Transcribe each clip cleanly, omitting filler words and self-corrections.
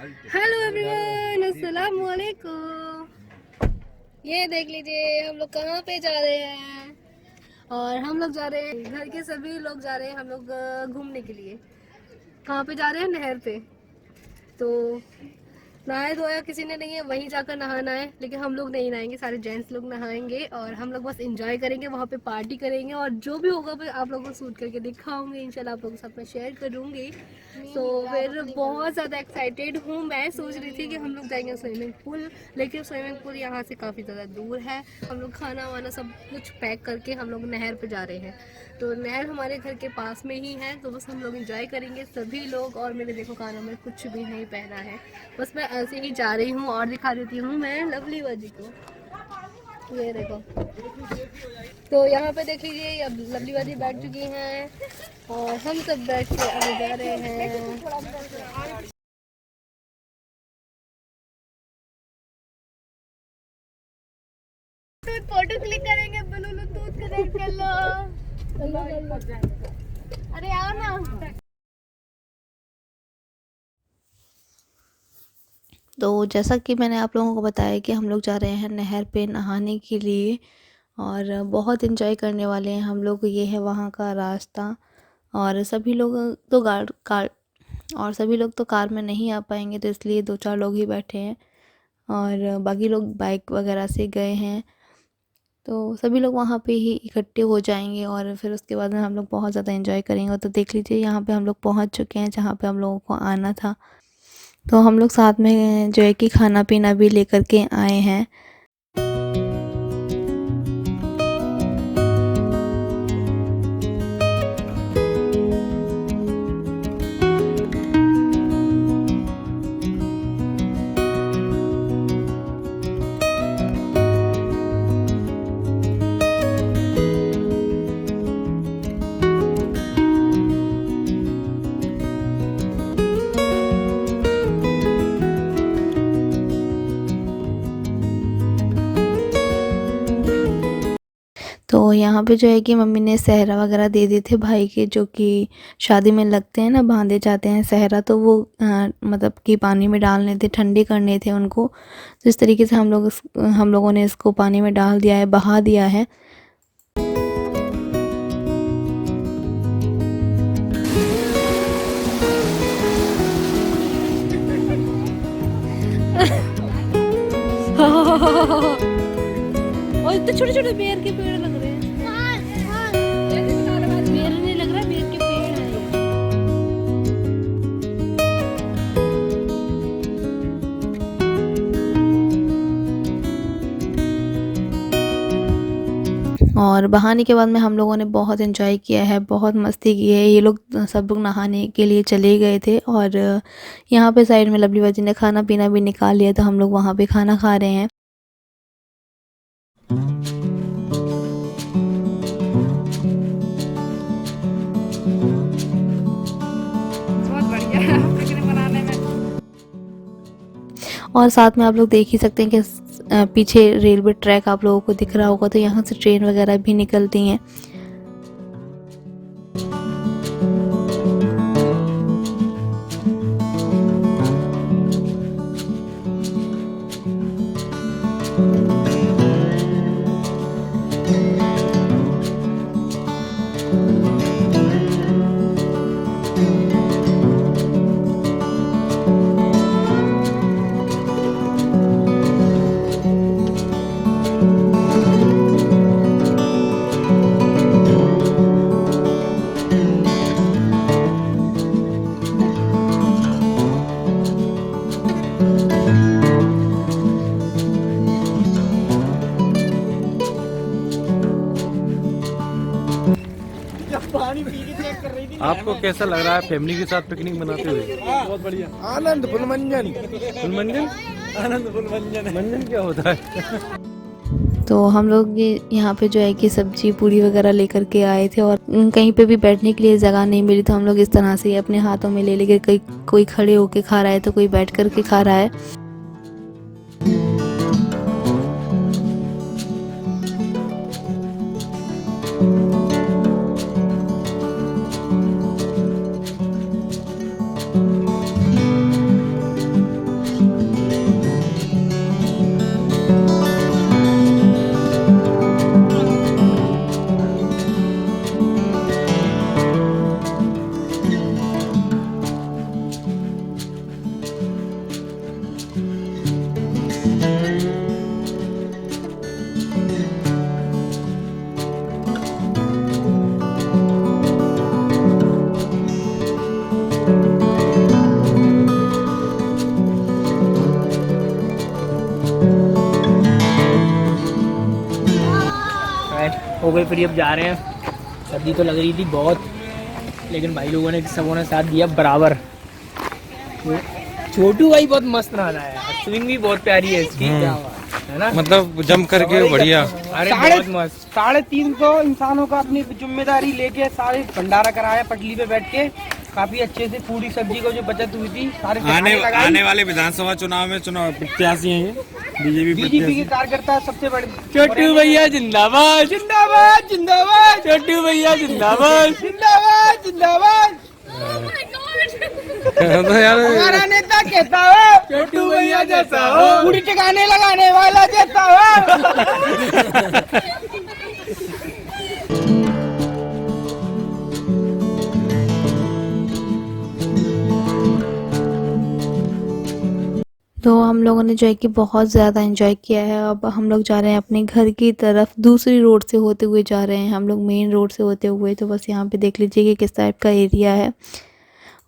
Hello everyone, अस्सलाम वालेकुम। ये देख लीजिए हम लोग कहाँ पे जा रहे हैं। और हम लोग जा रहे हैं, घर के सभी लोग जा रहे हैं हम लोग घूमने के लिए। कहाँ पे जा रहे हैं? नहर पे। तो नहाया धोया किसी ने नहीं है, वहीं जाकर नहाना है। लेकिन हम लोग नहीं नहाएंगे, सारे जेंट्स लोग नहाएंगे और हम लोग बस एंजॉय करेंगे, वहाँ पे पार्टी करेंगे और जो भी होगा फिर आप लोगों को शूट करके दिखाऊंगी, इंशाल्लाह आप लोगों के साथ मैं शेयर करूंगी। तो फिर बहुत ज़्यादा एक्साइटेड हूँ। मैं सोच रही थी कि हम लोग जाएंगे स्विमिंग पूल, लेकिन स्विमिंग पूल यहाँ से काफ़ी ज़्यादा दूर है। हम लोग खाना वाना सब कुछ पैक करके हम लोग नहर पर जा रहे हैं। तो नहर हमारे घर के पास में ही है, तो बस हम लोग इंजॉय करेंगे सभी लोग। और मैंने देखो कानों में कुछ भी नहीं पहना है, बस मैं ऐसे ही जा रही हूँ। और दिखा देती हूँ मैं लवली बाजी को, ये देखो। तो यहाँ पे देख लीजिए, अब लवली बाजी बैठ चुकी हैं और हम सब बैठ के आगे जा रहे हैं। फोटो क्लिक करेंगे, ब्लूटूथ कनेक्ट कर लो। अरे आओ ना। तो जैसा कि मैंने आप लोगों को बताया कि हम लोग जा रहे हैं नहर पे नहाने के लिए और बहुत एंजॉय करने वाले हैं हम लोग। ये है वहाँ का रास्ता और सभी लोग तो सभी लोग तो कार में नहीं आ पाएंगे, तो इसलिए 2-4 लोग ही बैठे हैं और बाकी लोग बाइक वगैरह से गए हैं। तो सभी लोग वहाँ पे ही इकट्ठे हो जाएंगे और फिर उसके बाद में हम लोग बहुत ज़्यादा एंजॉय करेंगे। तो देख लीजिए यहाँ पे हम लोग पहुँच चुके हैं जहाँ पे हम लोगों को आना था। तो हम लोग साथ में जो है कि खाना पीना भी लेकर के आए हैं। तो यहाँ पे जो है कि मम्मी ने सहरा वगैरह दे दिए थे भाई के, जो कि शादी में लगते हैं ना, बांधे जाते हैं सहरा। तो वो मतलब कि पानी में डालने थे, ठंडे करने थे उनको। तो इस तरीके से हम लोगों ने इसको पानी में डाल दिया है, बहा दिया है। और इतने छोटे छोटे बेर के पेड़ लग रहे हैं। बेर नहीं लग रहा, बेर के पेड़ हैं ये। और बहाने के बाद में हम लोगों ने बहुत एंजॉय किया है, बहुत मस्ती की है। ये लोग सब लोग नहाने के लिए चले गए थे और यहाँ पे साइड में लवली बाजी ने खाना पीना भी निकाल लिया, तो हम लोग वहाँ पे खाना खा रहे हैं। बहुत बढ़िया पिकनिक मनाने में। और साथ में आप लोग देख ही सकते हैं कि पीछे रेलवे ट्रैक आप लोगों को दिख रहा होगा, तो यहाँ से ट्रेन वगैरह भी निकलती हैं। आपको कैसा लग रहा है फैमिली के साथ पिकनिक मनाते हुए? बहुत बढ़िया आनंद फुलमंजन। फुलमंजन? आनंद फुलमंजन। मंजन क्या होता है? तो हम लोग ये यहाँ पे जो है कि सब्जी पूरी वगैरह लेकर के आए थे और कहीं पे भी बैठने के लिए जगह नहीं मिली, तो हम लोग इस तरह से अपने हाथों में ले लेके कोई खड़े होके खा रहा है, तो कोई बैठ कर के खा रहा है। हो गई फ्री, अब जा रहे हैं। सर्दी तो लग रही थी बहुत, लेकिन भाई लोगों ने सबों ने साथ दिया बराबर। छोटू भाई बहुत मस्त नहा रहा है, स्विमिंग भी बहुत प्यारी है इसकी, है ना, मतलब जम करके बढ़िया। अरे बहुत मस्त। 350 इंसानों का अपनी जिम्मेदारी लेके सारे भंडारा कराया पटली पे बैठ के, काफी अच्छे से पूरी सब्जी को जो बचत हुई थी सारे आने वाले विधानसभा चुनाव में चुनाव प्रत्याशी हैं ये, बीजेपी के कार्यकर्ता सबसे बड़े। छोटू भैया जिंदाबाद जिंदाबाद जिंदाबाद, छोटू भैया जिंदाबाद जिंदाबाद जिंदाबाद। तो यार हमारा नेता कहता हो छोटू भैया जैसा हो, पूरी ठिकाने लगाने वाला जैसा हो। तो हम लोगों ने जो है कि बहुत ज़्यादा एंजॉय किया है। अब हम लोग जा रहे हैं अपने घर की तरफ, दूसरी रोड से होते हुए जा रहे हैं हम लोग, मेन रोड से होते हुए। तो बस यहाँ पे देख लीजिए कि किस टाइप का एरिया है।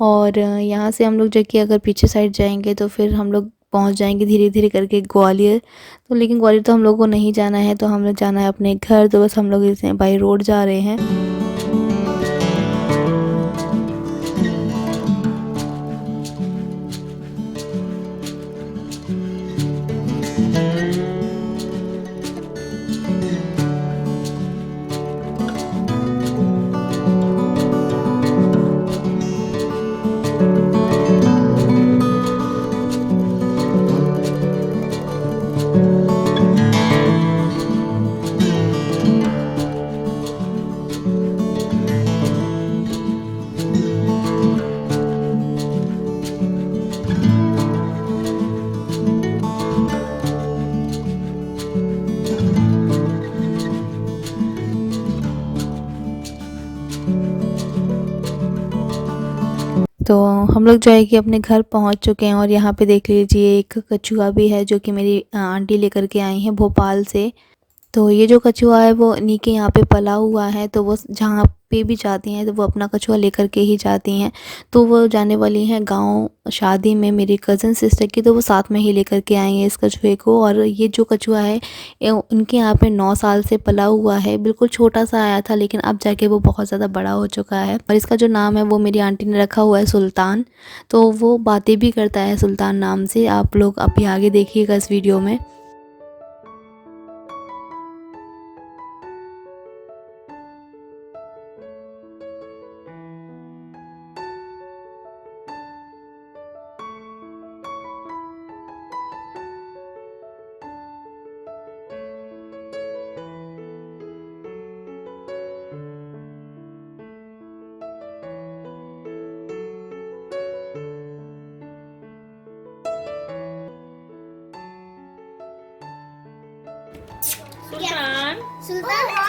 और यहाँ से हम लोग जो कि अगर पीछे साइड जाएंगे तो फिर हम लोग पहुँच जाएंगे धीरे धीरे करके ग्वालियर। तो लेकिन ग्वालियर तो हम लोग को नहीं जाना है, तो हम लोग जाना है अपने घर। तो बस हम लोग इस बाई रोड जा रहे हैं। तो हम लोग जो है कि अपने घर पहुंच चुके हैं। और यहाँ पे देख लीजिए एक कछुआ भी है जो कि मेरी आंटी लेकर के आई हैं भोपाल से। तो ये जो कछुआ है वो इन्हीं के यहाँ पे पला हुआ है। तो वो जहाँ पे भी जाती हैं तो वो अपना कछुआ लेकर के ही जाती हैं। तो वो जाने वाली हैं गांव शादी में मेरी कज़न सिस्टर की, तो वो साथ में ही लेकर के आई हैं इस कछुए को। और ये जो कछुआ है उनके यहाँ पे 9 साल से पला हुआ है। बिल्कुल छोटा सा आया था, लेकिन अब जाके वो बहुत ज़्यादा बड़ा हो चुका है। और इसका जो नाम है वो मेरी आंटी ने रखा हुआ है सुल्तान। तो वो बातें भी करता है सुल्तान नाम से। आप लोग अभी आगे देखिएगा इस वीडियो में। सुल्तान सुल्तान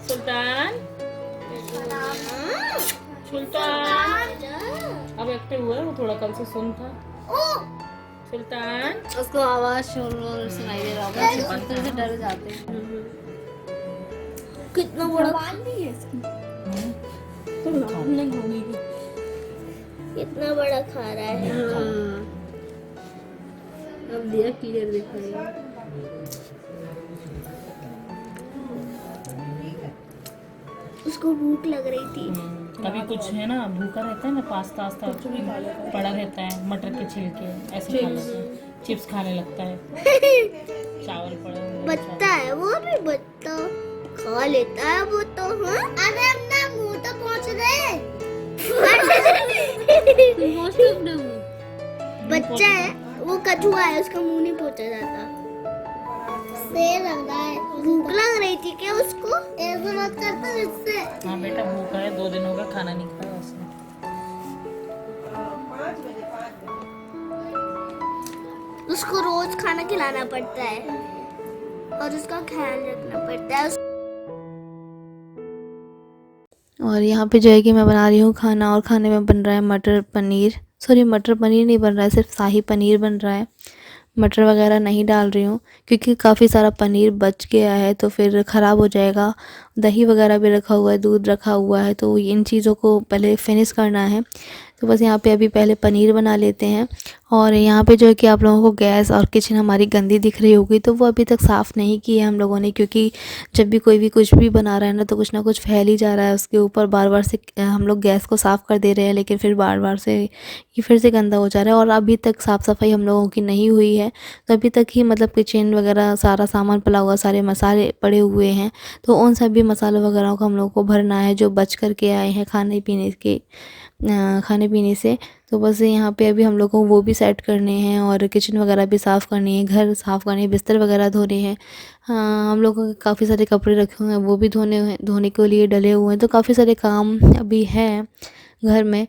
सुल्तान सुल्तान अब एक्टिव हुआ है वो, थोड़ा कल से सुन था। सुल्तान उसको आवाज शोर सुनाई दे रहा होगा, अंदर से डर जाते हैं। कितना बड़ा भी है तो नहीं होगी, कितना बड़ा खा रहा है। अब दिया क्लियर दिख रहा है। उसको भूख लग रही थी। कभी कुछ है ना, भूखा रहता है ना, पास्ता वास्ता पड़ा रहता है, मटर के छिलके ऐसे खा लेता है, चिप्स खाने लगता है, चावल पड़ा हुआ बच्चा है वो भी, बच्चा खा लेता है वो तो। हाँ अरे अपना मुंह तो पहुंच रहे। बच्चा है वो, कछुआ है, उसका मुंह नहीं पहुंचा जाता। शेर लग रहा है, भूख लग रही थी क्या उसको? ऐसा मत करता जिससे। हाँ बेटा भूखा है, 2 दिन हो गए खाना नहीं खाया उसने। उसको रोज खाना खिलाना पड़ता है और उसका ख्याल रखना पड़ता है। और यहाँ पे जो है कि मैं बना रही हूँ खाना, और खाने में बन रहा है मटर पनीर, सॉरी मटर पनीर नहीं बन रहा है, सिर्फ शाही पनीर बन रहा है। मटर वगैरह नहीं डाल रही हूँ क्योंकि काफ़ी सारा पनीर बच गया है तो फिर ख़राब हो जाएगा। दही वगैरह भी रखा हुआ है, दूध रखा हुआ है, तो इन चीज़ों को पहले फिनिश करना है। तो बस यहाँ पे अभी पहले पनीर बना लेते हैं। और यहाँ पे जो है कि आप लोगों को गैस और किचन हमारी गंदी दिख रही होगी, तो वो अभी तक साफ़ नहीं की है हम लोगों ने, क्योंकि जब भी कोई भी कुछ भी बना रहा है ना, तो कुछ ना कुछ फैल ही जा रहा है उसके ऊपर। बार बार से हम लोग गैस को साफ़ कर दे रहे हैं, लेकिन फिर बार बार से ये फिर से गंदा हो जा रहा है। और अभी तक साफ़ सफाई हम लोगों की नहीं हुई है, तो अभी तक ही मतलब किचन वगैरह सारा सामान पड़ा हुआ, सारे मसाले पड़े हुए हैं, तो उन सभी मसालों वगैरह को हम लोगों को भरना है जो बच कर के आए हैं खाने पीने से। तो बस यहाँ पे अभी हम लोग को वो भी सेट करने हैं, और किचन वगैरह भी साफ़ करनी है, घर साफ़ करनी है, बिस्तर वगैरह धोने हैं। हाँ, हम लोग को काफ़ी सारे कपड़े रखे हुए हैं, वो भी धोने के लिए डले हुए हैं, तो काफ़ी सारे काम अभी हैं घर में।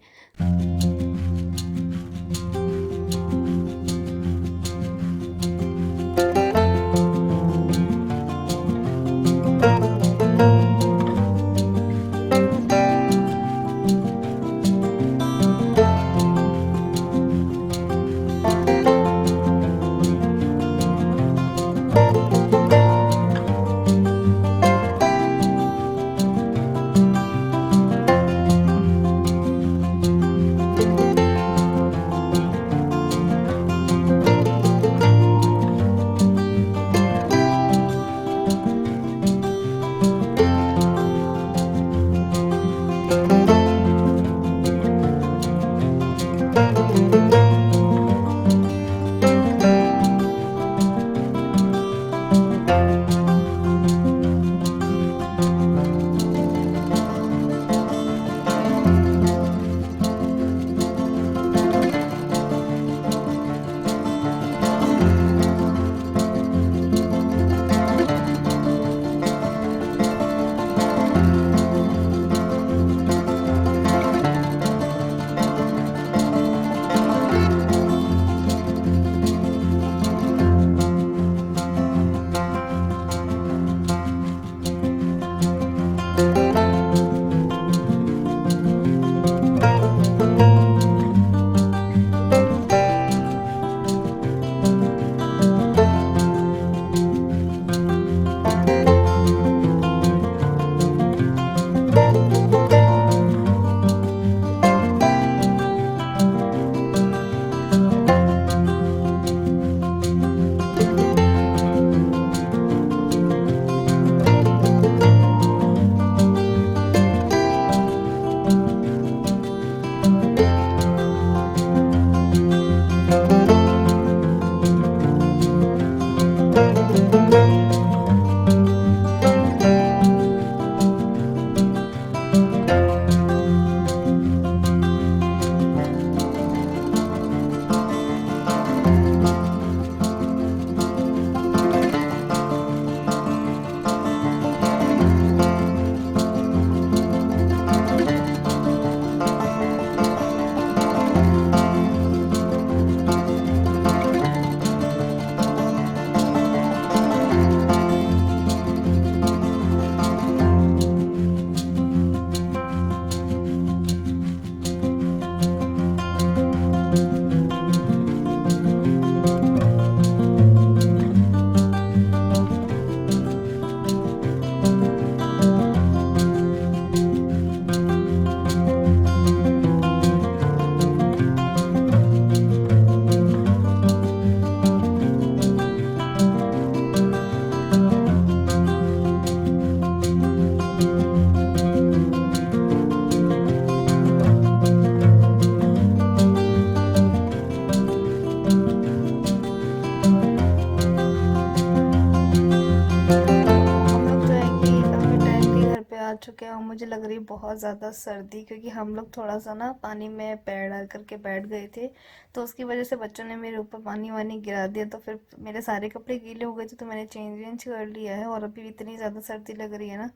चुके हैं और मुझे लग रही है बहुत ज़्यादा सर्दी, क्योंकि हम लोग थोड़ा सा ना पानी में पैर डाल करके बैठ गए थे, तो उसकी वजह से बच्चों ने मेरे ऊपर पानी वानी गिरा दिया, तो फिर मेरे सारे कपड़े गीले हो गए थे, तो मैंने चेंज कर लिया है। और अभी इतनी ज़्यादा सर्दी लग रही है ना,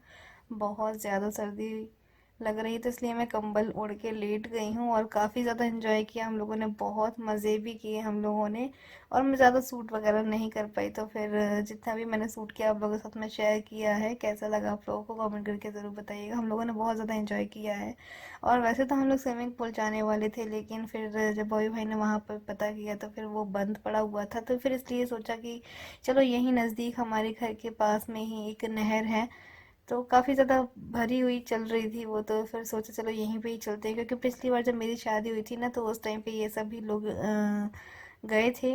बहुत ज़्यादा सर्दी लग रही है, तो इसलिए मैं कंबल ओढ़ के लेट गई हूँ। और काफ़ी ज़्यादा एंजॉय किया हम लोगों ने, बहुत मज़े भी किए हम लोगों ने। और मैं ज़्यादा सूट वगैरह नहीं कर पाई, तो फिर जितना भी मैंने सूट किया आप लोगों के साथ में शेयर किया है। कैसा लगा आप लोगों को कमेंट करके ज़रूर बताइएगा। हम लोगों ने बहुत ज़्यादा एंजॉय किया है। और वैसे तो हम लोग स्विमिंग पूल जाने वाले थे, लेकिन फिर जब बॉय भाई ने वहाँ पर पता किया तो फिर वो बंद पड़ा हुआ था, तो फिर इसलिए सोचा कि चलो यहीं नज़दीक हमारे घर के पास में ही एक नहर है, तो काफ़ी ज़्यादा भरी हुई चल रही थी वो, तो फिर सोचा चलो यहीं पे ही चलते हैं, क्योंकि पिछली बार जब मेरी शादी हुई थी ना तो उस टाइम पे ये सभी लोग गए थे।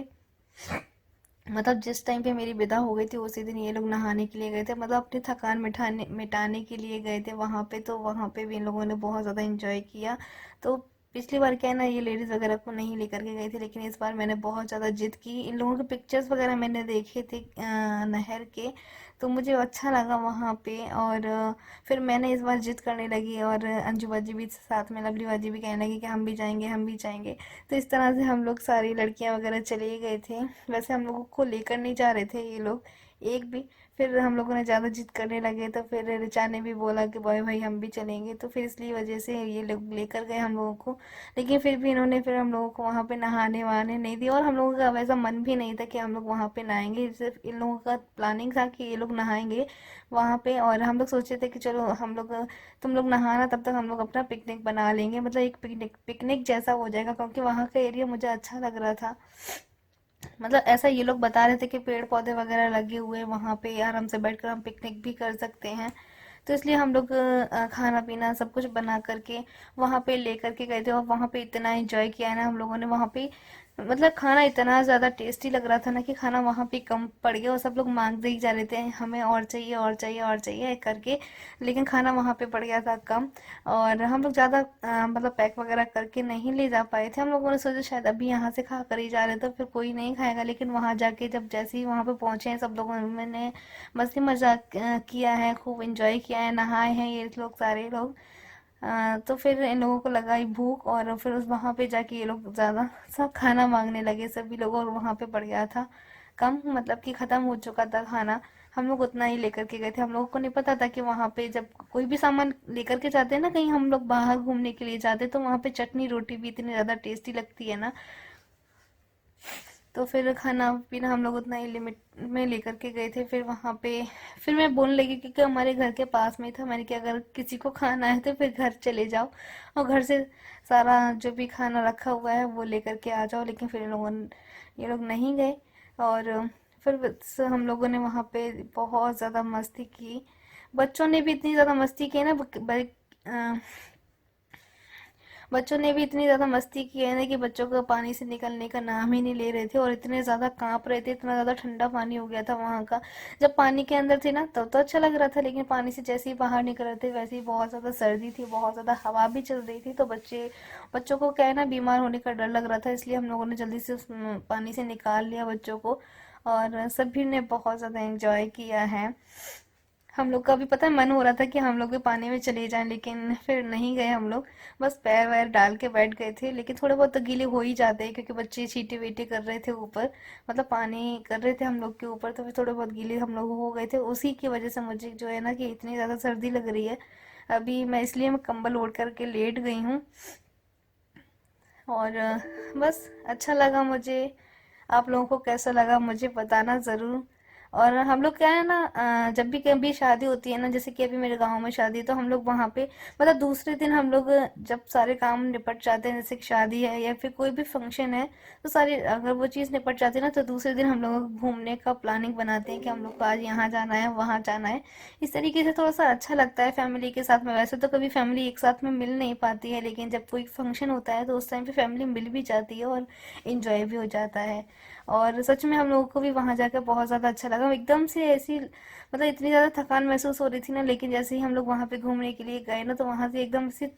मतलब जिस टाइम पे मेरी विदा हो गई थी उसी दिन ये लोग नहाने के लिए गए थे, मतलब अपनी थकान मिटाने के लिए गए थे वहाँ पे। तो वहाँ पे भी इन लोगों ने बहुत ज़्यादा एंजॉय किया। तो पिछली बार क्या है ना, ये लेडीज़ वगैरह को नहीं लेकर के गई थी, लेकिन इस बार मैंने बहुत ज़्यादा जिद की। इन लोगों के पिक्चर्स वगैरह मैंने देखे थे नहर के, तो मुझे अच्छा लगा वहाँ पे। और फिर मैंने इस बार जिद करने लगी, और अंजू बाजी भी साथ में, लवली बाजी भी कहने लगी कि हम भी जाएंगे, हम भी जाएंगे। तो इस तरह से हम लोग सारी लड़कियां वगैरह चले गए थे। वैसे हम लोगों को लेकर नहीं जा रहे थे ये लोग एक भी। फिर हम लोगों ने ज़्यादा जिद करने लगे, तो फिर रिचा ने भी बोला कि बॉय भाई हम भी चलेंगे, तो फिर इसलिए वजह से ये लोग लेकर गए हम लोगों को। लेकिन फिर भी इन्होंने फिर हम लोगों को वहाँ पे नहाने वहाने नहीं दिया, और हम लोगों का वैसा मन भी नहीं था कि हम लोग वहाँ पे नहाएंगे। सिर्फ इन लोगों का प्लानिंग था कि ये लोग नहाएंगे वहाँ पे, और हम लोग सोचे थे कि चलो हम लोग, तुम लोग नहाना, तब तक हम लोग अपना पिकनिक बना लेंगे, मतलब एक पिकनिक जैसा हो जाएगा, क्योंकि वहाँ का एरिया मुझे अच्छा लग रहा था। मतलब ऐसा ये लोग बता रहे थे कि पेड़ पौधे वगैरह लगे हुए हैं वहाँ पे, आराम से बैठकर हम पिकनिक भी कर सकते हैं। तो इसलिए हम लोग खाना पीना सब कुछ बना करके वहाँ पे लेकर के गए थे, और वहाँ पे इतना एंजॉय किया है ना हम लोगों ने वहाँ पे। मतलब खाना इतना ज़्यादा टेस्टी लग रहा था ना कि खाना वहाँ पे कम पड़ गया, और सब लोग मांगते ही जा रहे थे हमें और चाहिए और चाहिए और चाहिए करके, लेकिन खाना वहाँ पे पड़ गया था कम। और हम लोग ज़्यादा मतलब पैक वगैरह करके नहीं ले जा पाए थे। हम लोगों ने सोचा शायद अभी यहाँ से खा कर ही जा रहे थे, फिर कोई नहीं खाएगा, लेकिन वहाँ जाके जब जैसे ही वहाँ पे पहुँचे हैं सब लोगों ने मस्ती मजाक किया है, खूब एंजॉय किया है, नहाए हैं ये लोग सारे लोग। तो फिर इन लोगों को लगाई भूख, और फिर उस वहाँ पे जाके ये लोग ज़्यादा सब खाना मांगने लगे सभी लोग, और वहाँ पे पड़ गया था कम, मतलब कि ख़त्म हो चुका था खाना। हम लोग उतना ही लेकर के गए थे, हम लोगों को नहीं पता था कि वहाँ पे जब कोई भी सामान लेकर के जाते हैं ना, कहीं हम लोग बाहर घूमने के लिए जाते हैं, तो वहाँ पे चटनी रोटी भी इतनी ज़्यादा टेस्टी लगती है ना। तो फिर खाना पीना हम लोग उतना ही लिमिट में लेकर के गए थे। फिर वहाँ पे फिर मैं बोलने लगी, क्योंकि हमारे घर के पास में ही था, मैंने कि अगर किसी को खाना है तो फिर घर चले जाओ और घर से सारा जो भी खाना रखा हुआ है वो लेकर के आ जाओ। लेकिन फिर ये लोग नहीं गए, और फिर बस हम लोगों ने वहाँ पे बहुत ज़्यादा मस्ती की। बच्चों ने भी इतनी ज़्यादा मस्ती की है ना, बच्चों ने भी इतनी ज़्यादा मस्ती की है ना कि बच्चों को पानी से निकलने का नाम ही नहीं ले रहे थे, और इतने ज़्यादा कांप रहे थे, इतना ज़्यादा ठंडा पानी हो गया था वहाँ का। जब पानी के अंदर थे ना तब तो अच्छा लग रहा था, लेकिन पानी से जैसे ही बाहर निकल रहे थे वैसे ही बहुत ज़्यादा सर्दी थी, बहुत ज़्यादा हवा भी चल रही थी। तो बच्चों को क्या है ना, बीमार होने का डर लग रहा था, इसलिए हम लोगों ने जल्दी से उस पानी से निकाल लिया बच्चों को, और सभी ने बहुत ज़्यादा एंजॉय किया है। हम लोग का भी पता है मन हो रहा था कि हम लोग भी पानी में चले जाएं, लेकिन फिर नहीं गए हम लोग, बस पैर वैर डाल के बैठ गए थे। लेकिन थोड़े बहुत तो गीले हो ही जाते हैं, क्योंकि बच्चे छींटे वीटे कर रहे थे ऊपर, मतलब पानी कर रहे थे हम लोग के ऊपर, तो फिर थोड़े बहुत गीले हम लोग हो गए थे। उसी की वजह से मुझे जो है ना कि इतनी ज़्यादा सर्दी लग रही है अभी, मैं इसलिए मैं कंबल ओढ़ करके लेट गई हूँ। और बस अच्छा लगा मुझे। आप लोगों को कैसा लगा मुझे बताना ज़रूर। और हम लोग क्या है ना, जब भी कभी शादी होती है ना, जैसे कि अभी मेरे गांव में शादी है, तो हम लोग वहाँ पे मतलब दूसरे दिन हम लोग जब सारे काम निपट जाते हैं, जैसे कि शादी है या फिर कोई भी फंक्शन है, तो सारी अगर वो चीज़ निपट जाती है ना, तो दूसरे दिन हम लोग घूमने का प्लानिंग बनाते हैं कि हम लोग को आज यहाँ जाना है वहाँ जाना है। इस तरीके से थोड़ा सा अच्छा लगता है फैमिली के साथ में। वैसे तो कभी फैमिली एक साथ में मिल नहीं पाती है, लेकिन जब कोई फंक्शन होता है तो उस टाइम पे फैमिली मिल भी जाती है और इंजॉय भी हो जाता है। और सच में हम लोगों को भी वहाँ जाकर बहुत ज़्यादा अच्छा लगा। एकदम से ऐसी मतलब इतनी ज़्यादा थकान महसूस हो रही थी ना, लेकिन जैसे ही हम लोग वहाँ पे घूमने के लिए गए ना, तो वहाँ से एकदम से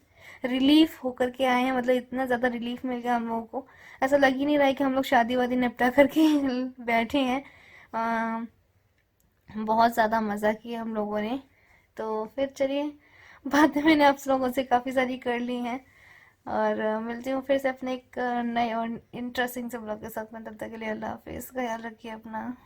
रिलीफ होकर के आए हैं। मतलब इतना ज़्यादा रिलीफ मिल गया हम लोगों को, ऐसा लग ही नहीं रहा है कि हम लोग शादी वादी निपटा करके बैठे हैं। बहुत ज़्यादा मज़ा किया हम लोगों ने। तो फिर चलिए, बातें मैंने आप लोगों से काफ़ी सारी कर ली हैं, और मिलती हूँ फिर से अपने एक नए और इंटरेस्टिंग से ब्लॉग के साथ में। तब तक के लिए अल्लाह हाफिज़, ख्याल रखिए अपना।